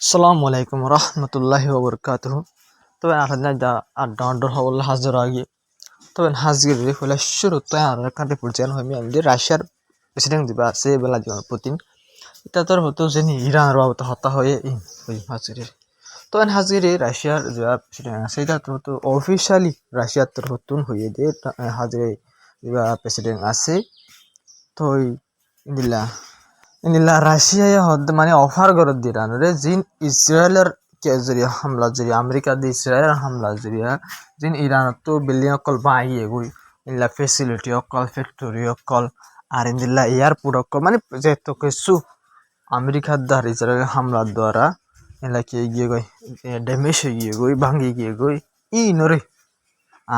আসসালামু আলাইকুম রহমতুল্লাহি ওবরকাতুহু। তবে আপনার আড্ডা হবল হাজির আগে তবে হাজির হলে শুরু তো আর কাটে পড়ছেন হইমি আমি রাশিয়ার প্রেসিডেন্ট দিবা আছে ভ্লাদিমির পুতিন এটা তোর হতো যে ইরানের বাবদ হত্যা হয়ে হাজির তবে হাজির রাশিয়ার যে প্রেসিডেন্ট আছে এটা তো হতো অফিসিয়ালি রাশিয়ার তোর হতুন হয়ে দিয়ে হাজির প্রেসিডেন্ট আছে তো দিলা ইনিলা রাশিয়ায় মানে অফার করে দিরানরে জিন ইসরায়েলের কে জরিয়া হামলা জরিয়া আমেরিকা দি ইসরায়েলের হামলা জরিয়া জিন ইরান তো বিল্ডিং অকল বাইয়ে গই ইনলা ফেসিলিটি অকল ফ্যাক্টরি অকল আর ইনলা এয়ারপোর্ট অকল মানে যে তো কিছু আমেরিকার দ্বারা ইসরায়েলের হামলার দ্বারা ইনলা কে গিয়ে গই ড্যামেজ হয়ে গিয়ে গই ভাঙি গিয়ে গই ই নরে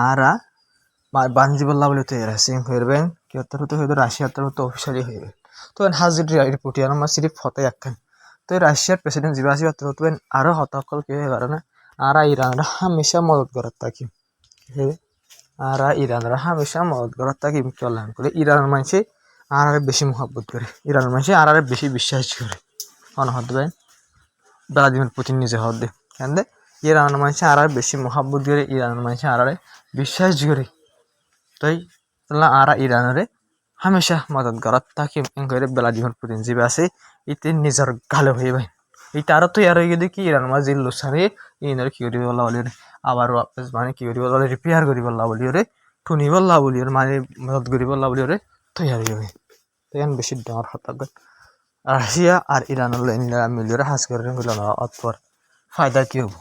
আরা বানজি বল্লা বলে তো এরা সিং হইবেন কি তো হয়তো রাশিয়ার তো অফিসিয়ালি হইবে তো হাজির রিপোর্ট ইয়ার আমার সিরিফ হতে একখান তো রাশিয়ার প্রেসিডেন্ট জিবাসি তো আরো হতকল কি হয়ে কারণে আর ইরানরা হামেশা মদত করার থাকি আর ইরানরা হামেশা মদত করার থাকি চলান করে ইরানের মানুষে আর বেশি মহব্বত করে ইরানের মানুষে আর বেশি বিশ্বাস করে কোন হদবেন ভ্লাদিমির পুতিন নিজে হদে কেন ইরানের মানুষে আর বেশি মহব্বত করে ইরানের মানুষে আর বিশ্বাস করে তাই আর ইরানরে হামেশা মদত করার তাকে করে ভ্লাদিমির পুতিন যে আছে ইতে নিজের গালে হয়ে ভাই এই তারা তো ইয়ার হয়ে দেখি ইরান মাঝে লুসারে ইনার কি করি বলা বলি আবার মানে কি করি বলা রিপেয়ার করি বলা বলি ওরে ঠুনি বললা বলি ওর মানে মদত করি বললা বলি ওরে তৈয়ার হয়ে তখন বেশি ডর হতাক রাশিয়া আর ইরান মিলিয়ে হাস করে অতপর ফায়দা কি হবো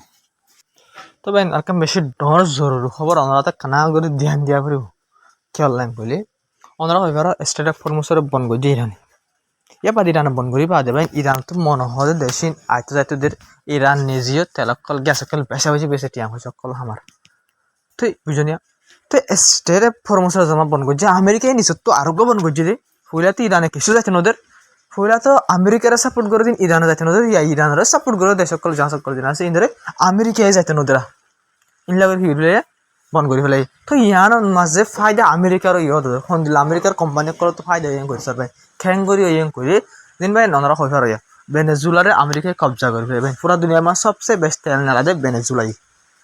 তবে আর বেশি ডর জরুরি খবর আমরা কানা করে ধ্যান দিয়া পারিব খেয়াল বলে ওনারা এবার স্টেট অফ ফরমোসের বন গই দিয়ে ইরান এবার ইরান বন করি বা দেবেন ইরান তো মনে হয় দেশিন আইতে যাইতেদের ইরান নিজেও তেলকল গ্যাসকল বেশা বেশি বেশি টিয়াং হয়েছে অকল আমার তুই বুঝনিয়া তো স্টেট অফ ফরমোসের জমা বন করছে আমেরিকায় নিশ্চয় তো আরোগ্য বন করছে রে ফুলা তো ইরানে কিছু যাইতে ওদের ফুলা তো আমেরিকার সাপোর্ট করে দিন ইরানে যাইতে ওদের ইরানের সাপোর্ট করে দেশ সকল যা সকল দিন আছে ইন্দরে আমেরিকায় যাইতে ওদেরা ইনলাগের হিরলে বন্ধ করে ফেলাই তো ইয়ার মাঝে ফায়দা আমেরিকার এখন দিলে আমেরিকার কোম্পানি করে তো ফায়দা ইয়ে করছে ভাই খ্যাং করি ইয়ে করে দিন ভাই ননরা হয়ে ফের ভেনেজুলারে আমেরিকায় কবজা করে ফেলে ভাই পুরা দুনিয়ার আমার সবচেয়ে বেস্ট তেল নালা দেয়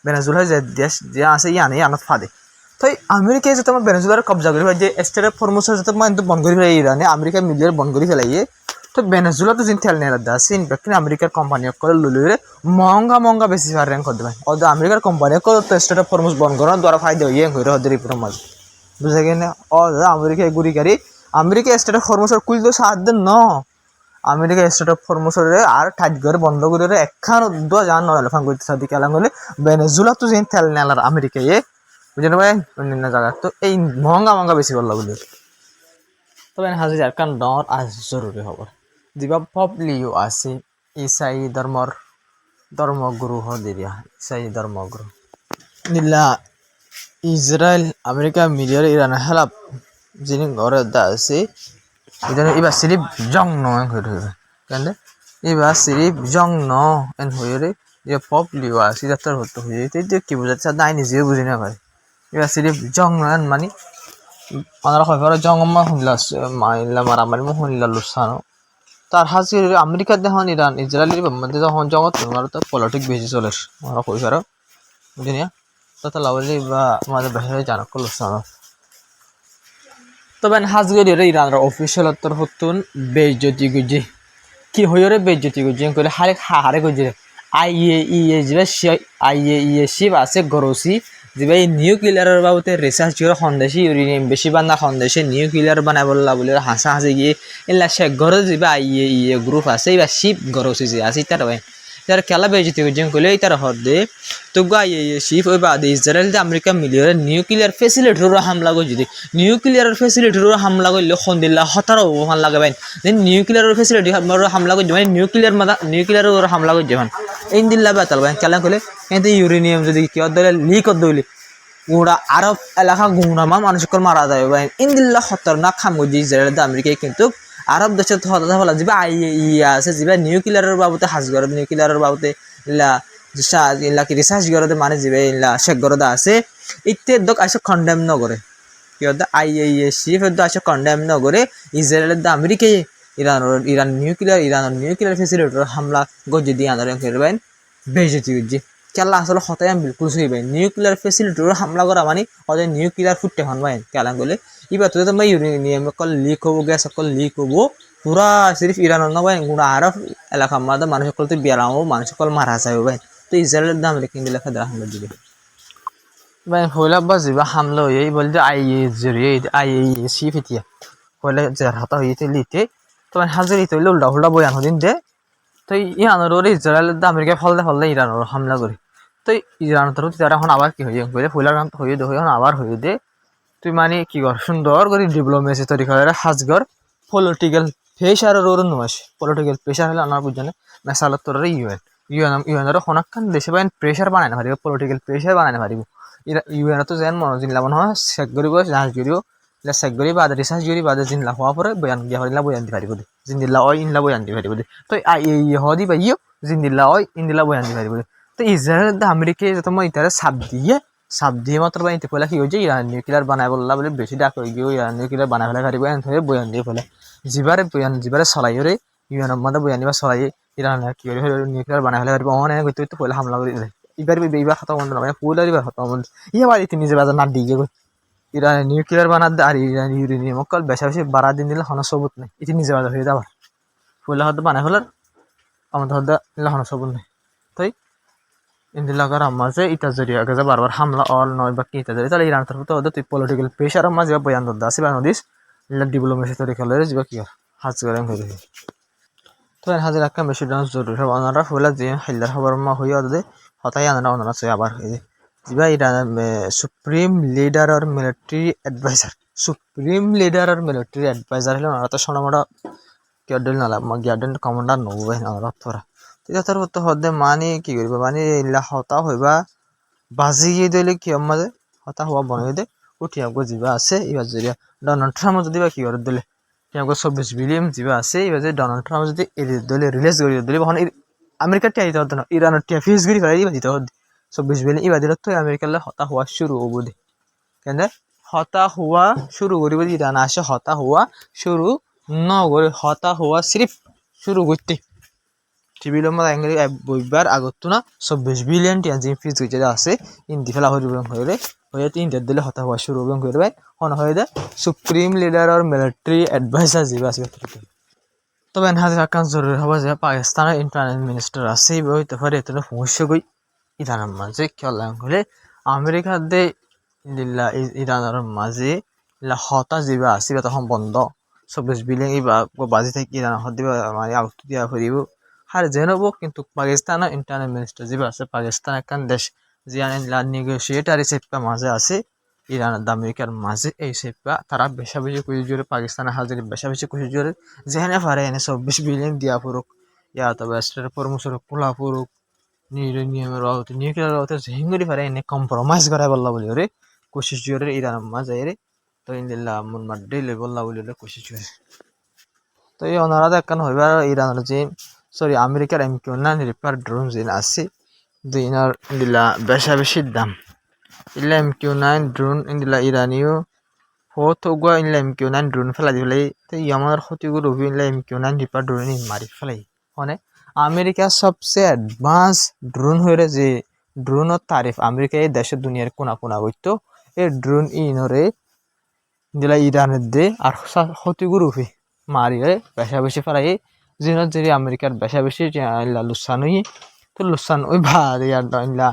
ভেনেজুলাই যে দেশ যে আছে ইয়ানে আনাত ফাদে তো আমেরিকায় যে তোমার ভেনেজুলার কবজা করে যে স্টেট অফ ফরমোসের যাতে বন্ধ করে ফেলে ইরানে আমেরিকা মিলিয়ে বন্ধ করে ফেলাইয়ে তো ভেনেজুলা তো জিন তেল নেলা দা সিন ব্যক্তি আমেরিকার কোম্পানি করে লুলুরে মহঙ্গা বেশি ফার র্যাঙ্ক করতে ভাই ওদের আমেরিকার কোম্পানি করে তো স্টেট অফ ফরমোস বন্ধ করার দ্বারা ফায়দা ইয়ে হয়ে ওদের এই পুরো মাঝ বুঝে গেলে আমেরিকা গুড়ি গাড়ি আমেরিকা স্টেট অফ ফরমোসের কুল তো সাহায্য ন আমেরিকা স্টেট অফ ফরমোসের আর ঠাট করে বন্ধ করে একখান উদ্যোগ জান নফান করতে সাথে কেলাম হলে ভেনেজুলা তো জিন তেল নেলার আমেরিকা ইয়ে বুঝলেন ভাই অন্যান্য জায়গা তো এই মহঙ্গা বেশি বললা বলি তবে হাজির একখান ডর আজ জরুরি খবর যিবা পপলিও আছে ইসাই ধর্মগুরু হদিয়া ইসাই ধর্মগুরু নিলা ইসরায়েল আমেরিকা মিডিয়ার ইরান হেলাপ যিনি ঘরে দা আছে ইদানে এবার সিরিপ জং নয় হয়ে কেন এবার সিরিপ জং ন এন হয়ে রে যে পপলিও আছে যাত্রার হতো হয়ে যেতে কি বোঝাচ্ছে নাই নিজেও বুঝি না ভাই এবার সিরিপ জং নয় মানে আমরা হয় জংমা শুনলা মাইলা মারামারি মো শুনলা লুসানো তার হাজির আমেরিকা দেখুন ইরান ইসরায়েলের মধ্যে যখন জগৎ তোমার তো পলিটিক্স বেশি চলে আমরা কই ফেরো বুঝিনি তো লাভলি বা আমাদের বাইরে জানা করলো তবে হাজির ইরানের অফিসিয়াল তোর হতুন বেজ্জতি গুজি কি হইরে বেজ্জতি গুজি করে হারে গুজি আইএইএ আছে গরসি যে ভাই নিউক্লিয়ারের বাবদে রিসার্চ করে সন্দেশী ইউরেনিয়াম বেশি বান্ধা সন্দেশে নিউক্লিয়ার বানাই বললা বলে হাসা হাসি গিয়ে এলা সে ঘরে যে আইএইএ গ্রুপ আছে বা শিপ গরসি যে আছে তার ভাই তার খেলা বেজতি গুজি করলে তার হদে তো আইএইএ শিপ ওই বাদে ইসরায়েল যে আমেরিকা মিলিয়ে নিউক্লিয়ার ফেসিলিটির হামলা করে যদি নিউক্লিয়ার ফেসিলিটির হামলা করলে সন্দিল্লা হতারও হামলা লাগাবেন যে নিউক্লিয়ার ফেসিলিটি হামলা করে মানে নিউক্লিয়ার হামলা করে যাবেন এই দিল্লা বেতাল ভাই খেলা করলে কিন্তু ইউরেনিয়াম যদি কেউ ধরে লিক দইলে ওরা আরব এলাকা গুমরামা মানুষকে মারা যাবে ভাই ইন্দিল্লা খতরনাক খাম করছে ইসরায়েল আমেরিকায় কিন্তু আরব দেশের হতা ফলা যে আইএইএ আছে যে নিউক্লিয়ারের বাবদে হাজ করে নিউক্লিয়ারের বাবদে ইলাকি রিসার্চ করে মানে যে ইলা শেখ গরদা আছে ইত্যাদি আসে কন্ডেম নগরে কি আইএইএ শিফ আসে কন্ডেম নগরে ইসরায়েলের আমেরিকায় ইরান নিউক্লিয়ার ফেসিলিটির হামলা গজ্জি দিয়ে আনার করবেন বেজতি গজ্জি কেলা আসলে হতায় বিলকুল সহি ভাই নিউক্লিয়ার ফেসিলিটির হামলা করা মানে ওদের নিউক্লিয়ার ফুটতে হন ভাই কেলান বলে এবার তো তোমার ইউরেনিয়াম কল লিক হবো গ্যাস কল লিক হবো পুরা সিরিফ ইরানের না ভাই গুণা আরব এলাকা মাদা মানুষ সকল তো বেড়াও মানুষ সকল মারা যায় ভাই তো ইসরায়েলের দাম রেখে দিলে ফেদরা হামলা দিবে ভাই হইলা বা যাবা হামলা হয়ে বল যে আইএসি ফিটিয়া হইলে যে হাতা হইতে লিতে তো হাজারি তো উল্টা উল্টা বয়ান হদিন দে তো ইরানের ওর ইসরায়েলের দাম রেখে ফললে ইরানের হামলা করে তো ইরান তো তারা এখন আবার কি হয়ে গেলে হইলা হয়ে দে এখন আবার হয়ে দে তুই মানে কি কর সুন্দর করে ডিপ্লোমেসি তৈরি করে হাজগর পলিটিক্যাল প্রেশারের ওর নয় পলিটিক্যাল প্রেশার হলে আমার বুঝানে মেসালত তোর ইউএনের হনাক্কান দেশে বাইন প্রেশার বানায় না পারিব পলিটিক্যাল প্রেশার বানায় না পারিব ইউএন তো যেন মনে জিনিলা মনে হয় চেক করিব জাহাজ করিব চেক করি বাদে রিসার্চ করি বাদে জিনিলা হওয়ার পরে বয়ান দিয়া হরিলা বয়ান দি পারিব দে জিনিলা ওই ইনলা বয়ান দি পারিব দে তো হদি বা জিনিলা ওই ইনদিলা বয়ান দি পারিব দে তো ইসরায়েল আমেরিকা যত মই ইতারে সাপ দিয়ে মাত্র বানিতে ফেলা কি হয়েছে ইরান নিউক্লিয়ার বানায় বললা বলে বেশি ডাক হয়ে গিয়ে ইরান নিউক্লিয়ার বানায় ফেলা পারিব এন ধরে বয়ান দিয়ে ফেলে জিবারে চলাই রে ইউএনের মধ্যে বয়ান দিবা চলাই ইরান কি করে নিউক্লিয়ার বানায় ফেলা পারিব অনেক গতি তো পয়লা হামলা করে এইবার হতা বন্ধ না পুলার এবার হতা বন্ধ বাড়ি তিনি যে বাজার না দিয়ে ইরান নিউক্লিয়ার বানার আর ইরান ইউরেনিয়াম কল বেশা বেশি বাড়া দিন দিলে হন সবুত নেই এটি নিজে বাজার হয়ে যাবার পয়লা হতে বানায় ফেলার আমাদের হতে হন সবুত নেই তাই ইন্দিলাগার মাঝে ইটা জরিয়া গেছে বারবার হামলা অল নয় বা কি ইটা জরি তাহলে ইরান তরফ তো তুই পলিটিক্যাল প্রেশার মাঝে বয়ান দা আছে বা নদিস ডিপ্লোমেসি তৈরি খেলে যাবা কি আর হাজ করে হয়ে তো হাজির একটা বেশি ডান্স জরুরি হবে ওনারা হইলা যে হাইলার খবর মা হইয়া দে হতাই আনারা ওনারা সে আবার হয়ে যাবা ইরান সুপ্রিম লিডার আর মিলিটারি অ্যাডভাইজার হলে ওনারা তো সোনামোটা গিয়ার্ডেল নালা গিয়ার্ডেন কমান্ডার নবো ওনারা তোরা তেতিয়া তার তো হদে মানে কি করিব মানে ইলা হতা হইবা বাজি গিয়ে দিলে কি মাঝে হতা হওয়া বনাই দে উঠি আমাকে যা আছে এবার যদি ডোনাল্ড ট্রাম্প যদি বা কি করে দিলে আমাকে 24 বিলিয়ন যা আছে এবার যদি ডোনাল্ড ট্রাম্প যদি দিলে রিলিজ করে দিলে তখন আমেরিকার টিয়া দিতে হতো না ইরানের টিয়া ফিস করে ফেলাই দিবা দিতে হতো 24 বিলিয়ন এবার দিলে তো আমেরিকার হতা হওয়া শুরু হবো দে কেন হতা হওয়া শুরু করিব ইরান আসে হতা হওয়া শুরু নগরে হতা হওয়া সিরিফ শুরু করতে টিভি লম্বা আঙ্গুলি বইবার আগত না 24 বিলিয়ন টিয়া জিম ফিজ হইতে আছে ইন্দি ফেলা হইব হইরে হইতে ইন্ডিয়ার দিলে হতা হওয়া শুরু হবে করবে হন হয়ে দে সুপ্রিম লিডার আর মিলিটারি অ্যাডভাইজার জিবা আছে তবে হাজার আকান জরুরি হবে যে পাকিস্তানের ইন্টারনেট মিনিস্টার আছে হইতে পারে এত সমস্যা গই ইরানের মাঝে খেলা হলে আমেরিকার দে লিল্লা ইরানের মাঝে হতা জিবা আছে তখন বন্ধ 24 বিলিয়ন এই বাজি থেকে ইরান হত দিবা মানে আগত দিয়া ফুরিব আর জেনব কিন্তু পাকিস্তানের ইন্টারনেট মিনিস্টার যে আছে পাকিস্তান একখান দেশ যে নেগোসিয়েটার সেপকা মাঝে আছে ইরান আমেরিকার মাঝে এই সেপকা তারা বেশা বেশি কুচি জোরে পাকিস্তানের হাজারি বেশা বেশি কুচি জোরে যেখানে পারে এনে 24 বিলিয়ন দিয়া ফুরুক ইয়া তবে স্টেটের পরমসর খোলা ফুরুক নিউরেনিয়ামের রাউতে নিউক্লিয়ার রাউতে যেহেঙ্গরি পারে এনে কম্প্রোমাইজ করাই বললা বলি রে কোশিশ জোরে ইরান মাঝে রে তো ইন্দিল্লা মন মাড্ডে লই বললা বলি রে কোশিশ জোরে তো এই ওনারা একখান হইবার ইরানের যে সরি আমেরিকার M9 রিপার ড্রোন যেন আছে দিনার ইন্দিলা বেশা বেশি দাম ইলা M9 ড্রোন ইন্দিলা ইরানিও হতগুয়া ইলা M9 ড্রোন ফেলা দিলে তো আমার ক্ষতিগুলো রবি ইলা M9 রিপার ড্রোন মারি ফেলাই মানে আমেরিকা সবচেয়ে অ্যাডভান্স ড্রোন হয়ে যে ড্রোনের তারিফ আমেরিকা এই দেশের দুনিয়ার কোনা কোনা করতো এই ড্রোন ইনরে ইন্দিলা ইরানের দে আর ক্ষতিগুলো রবি মারিয়ে বেশা বেশি ফেলাই জিনত যদি আমেরিকার বেশা বেশি লুসান হই তো লুসান ওই ভার ইলা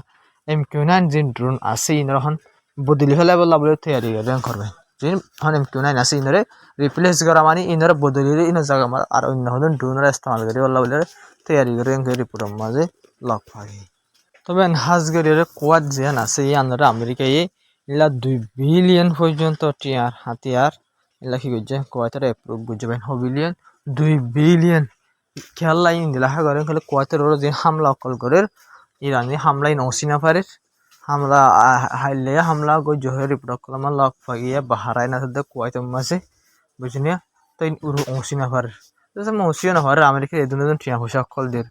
M9 যে ড্রোন আছে ইনরখন বদলি ফেলাই বললা বলে তৈরি করবে যে M9 আছে ইনরে রিপ্লেস করা মানে ইনরে বদলি ইন জায়গা আর অন্য হলেন ড্রোনের ইস্তেমাল করি বললা বলে তৈরি করে রিপোর্টের মাঝে লক পাই তবে হাজগের কোয়াদ যেন আছে এই আন্দারে আমেরিকায় ইলা 2 বিলিয়ন পর্যন্ত টিয়ার হাতিয়ার ইলা কি করছে কোয়াতের অ্যাপ্রুভ করছে 2 বিলিয়ন খেলা ইন্দিলা হাগরে খেলে কোয়াতের ওর যে হামলা অকল করে ইরানি হামলা নসিনা পারে হামলা হাইলে হামলা গই জহের রিপোর্ট করলাম লক ফাগিয়া বাহারাই না সাথে কোয়াতের মাঝে বুঝিনি তো উরু অসিনা পারে তো মসিও না পারে আমেরিকা এই দুজন টিয়া পয়সা অকল দের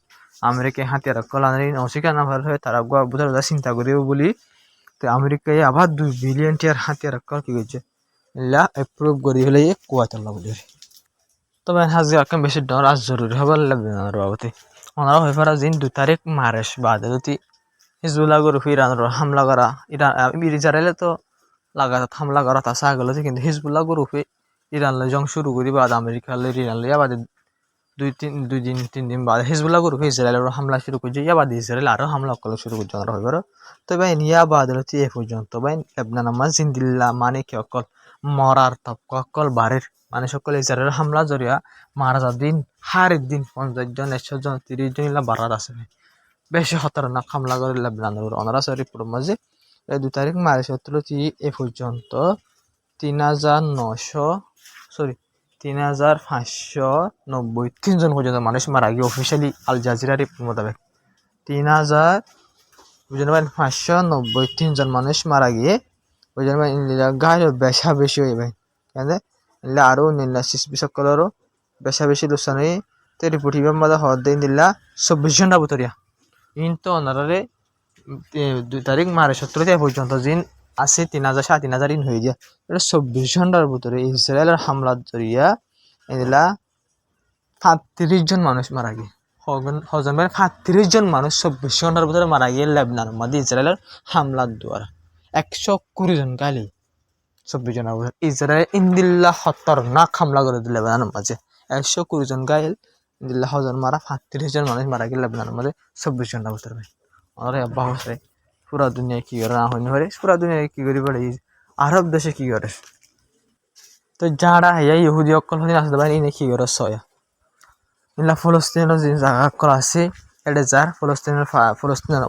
আমেরিকা হাতিয়ার অকল আনারি নসিকা না পারে হয় তারা গোয়া বুঝা চিন্তা করিও বলি তো আমেরিকায় আবার 2 বিলিয়ন টিয়ার হাতিয়ার অকল কি করছে ইলা অ্যাপ্রুভ করি হলে কোয়াতের বলে তবে হাজি আকাম বেশি ডর আজ জরুরি হবে লেবাননের বাবতে ওনারা হয়ে পারা দিন 2 তারিখ মার্চ বাদে যদি হিজবুল্লাহ গ্রুপ ইরানের হামলা করা ইসরায়েলে তো লাগাতার হামলা করা তা আগলে কিন্তু হিজবুল্লাহ গ্রুপে ইরান জং শুরু করি বাদ আমেরিকা ইরান বাদে 2-3 দিন বাদে হিজবুল্লাহ গ্রুপে ইসরায়েলের হামলা শুরু করছে বাদে ইসরায়েল আরও হামলা করা শুরু করছে ওনারা হয়ে পারো তবে ইয়া বাদে হচ্ছে এ পর্যন্ত ভাই লেবানন আমার জিন্দিল্লা মানে কি অকল মরার তপ অকল বাড়ির মানে সকল ইসরায়েলের হামলা জরিয়া মারা যার দিন হারের দিন 50 জন 100 জন 30 জন ইলা বাড়ার আছে বেশি খতরনাক হামলা করে লেবাননের ওনারা রিপোর্ট মাঝে 2 তারিখ মার্চ 17 এ পর্যন্ত 3,593 জন পর্যন্ত মানুষ মারা গিয়ে অফিসিয়ালি আল জাজিরা রিপোর্ট মোতাবেক 3,593 জন মানুষ মারা গিয়ে ওই জন্য গায়ে বেশা বেশি হইবে কেন আরও নিল্লা শিশু বেশা বেশি লোকসান হয়ে তো রিপোর্ট হিবার মধ্যে হওয়ার দিন দিল্লা 24 ঘন্টা বুতরিয়া কিন্তু ওনারে 2 তারিখ মার্চ 17 পর্যন্ত দিন আছে 3,000 3,500 ইন হয়ে যায় এটা 24 ঘন্টার ভিতরে ইসরায়েলের হামলার জরিয়া এগুলা 35 জন মানুষ মারা গিয়ে হজন 35 জন মানুষ 24 ঘন্টার ভিতরে মারা গিয়ে লেবানন মধ্যে ইসরায়েলের হামলার দ্বারা 120 জন গালি 24 জনের ভিতরে ইসরায়েল ইন্দিল্লা খতরনাক হামলা করে দিল লেবাননের মাঝে 120 জন গাইল ইন্দিল্লা হজন মারা 35 জন মানুষ মারা গিয়ে লেবাননের মধ্যে 24 ঘন্টার ভিতরে আমাদের আব্বা হচ্ছে পুরা দুনিয়ায় কি করে না হইনি পারে পুরা দুনিয়ায় কি করি বলে আরব দেশে কি করে তো যারা হ্যাঁ ইহুদি অকল হয়ে আসতে পারে ইনে কি করে সয়া ইলা ফলস্তিনের যে জায়গা অকল আছে এটা যার ফলস্তিনের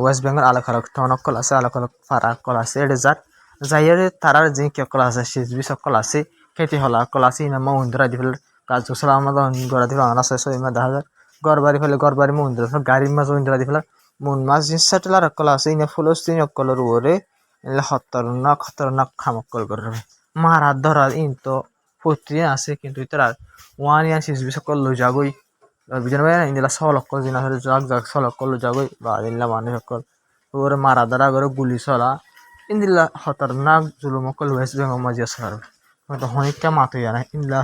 ওয়েস্ট বেঙ্গল আলাখালক টাউন অকল আছে আলাখালক ফারা অকল আছে এটা যার যাইয়ারে তারার যে কি অকল আছে সিজবি সকল আছে খেতি হলা অকল আছে ইনামা উন্দরা দি ফেলে কাজ চলা আমাদের গড়া দি ফেলে আছে ইমা 10,000 ঘর বাড়ি ফেলে ঘর বাড়ি উন্দরা গাড়ির মাঝে উন্দরা দি ফেলে মন মাছ সেটেলার অকল আছে ইনে ফলস্তিন অকলের ওরে খতরনাক খামকল করবে মারা ধরার ইন তো প্রতিদিন আছে কিন্তু তারা ওয়ান ইয়ান সিজবি সকল লই যাগই বিজন ভাই ইন্দিলা সলক্কল জিনা হলে জাগ সলক্কল লই যাগই বা ইন্দিলা মানুষ সকল ওরে মারা ধরা করে গুলি চলা ইন্দিলা খতরনাক জুলুম অকল ওয়েস্ট বেঙ্গল মাঝে আছে আর তো হনিকটা মাতো জানা ইন্দিলা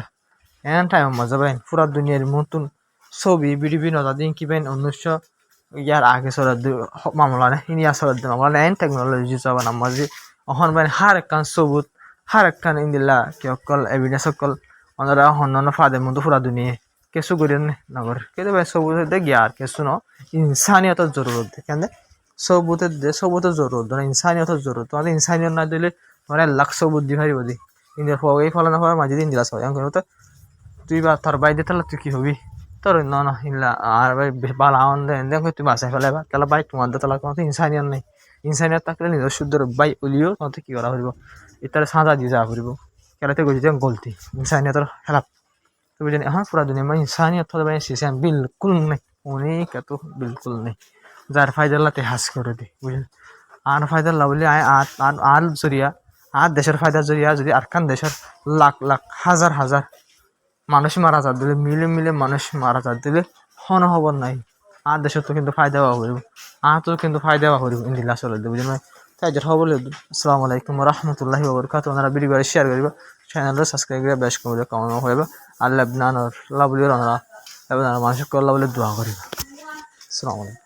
এন টাইম মজা পাইন পুরা দুনিয়ার নতুন ছবি বিডিবি নজা দিন কি পাইন 1900 ইয়ার আগে সরাদ মামলা না ইনিয়া সরাদ মামলা এন টেকনোলজি যাবা না মাঝে অহন বাইন হার একখান সবুত হার একখান ইন্দিলা কি অকল এভিডেন্স অকল ওনারা হন্যন ফাদে মতো পুরা দুনিয়া কেসু করেন নগর কিন্তু ভাই সবুত দে গিয়ার কেসু ন ইনসানিয়তের জরুরত কেন সবুতের জরুরত না ইনসানিয়তের জরুরত তোমাদের ইনসানিয়ত না দিলে তোমার লাখ সবুত দি ভাই বদি ইন্দিয়ার ফগে ফলানো হওয়ার মাঝে দিন দিলা সবাই এখন তো তুই বা তোর বাইরে তাহলে তুই কি হবি তোর না ইনলা আর ভাই বালা দেখ তুই বাসায় ফেলাইবা তাহলে ভাই তোমার তালা কোনো ইনসানিয়ত নেই ইনসানিয়ত থাকলে নিজের শুদ্ধ বাই উলিও তোমাকে কি করা ফুরিব এটার সাজা দিয়ে যাওয়া ফুরিব কেলাতে গেছি গলতি ইনসানিয়তের খেলাপ তুমি জানি হ্যাঁ পুরা দুনিয়া মানে ইনসানিয়ত হলে ভাই সিসেন বিলকুল নেই অনেক এত বিলকুল নেই যার ফায়দাল্লাতে হাস করে দিই বুঝলেন আর ফায়দাল্লা বলে আর জরিয়া আর দেশের ফায়দার জরিয়া যদি আরখান দেশের লাখ লাখ হাজার হাজার মানুষ মারা যা দিলে মিলে মানুষ মারা যা দিলে হন খবর নাই আর দেশের তো কিন্তু ফায়দা হওয়া করিব আর তো কিন্তু ফায়দা হওয়া করিব ইন্দিল্লা চলে বুঝলেন ভাই তাই যেটা খবর আসসালামু আলাইকুম রহমতুল্লাহি ওবরকাত ওনারা ভিডিও শেয়ার করিব চ্যানেলটা সাবস্ক্রাইব করে বেশ করে কামনা হইব আর লেবনান লাভলির ওনারা লেবনান মানুষকে আল্লাহ বলে দোয়া করিব আসসালামু আলাইকুম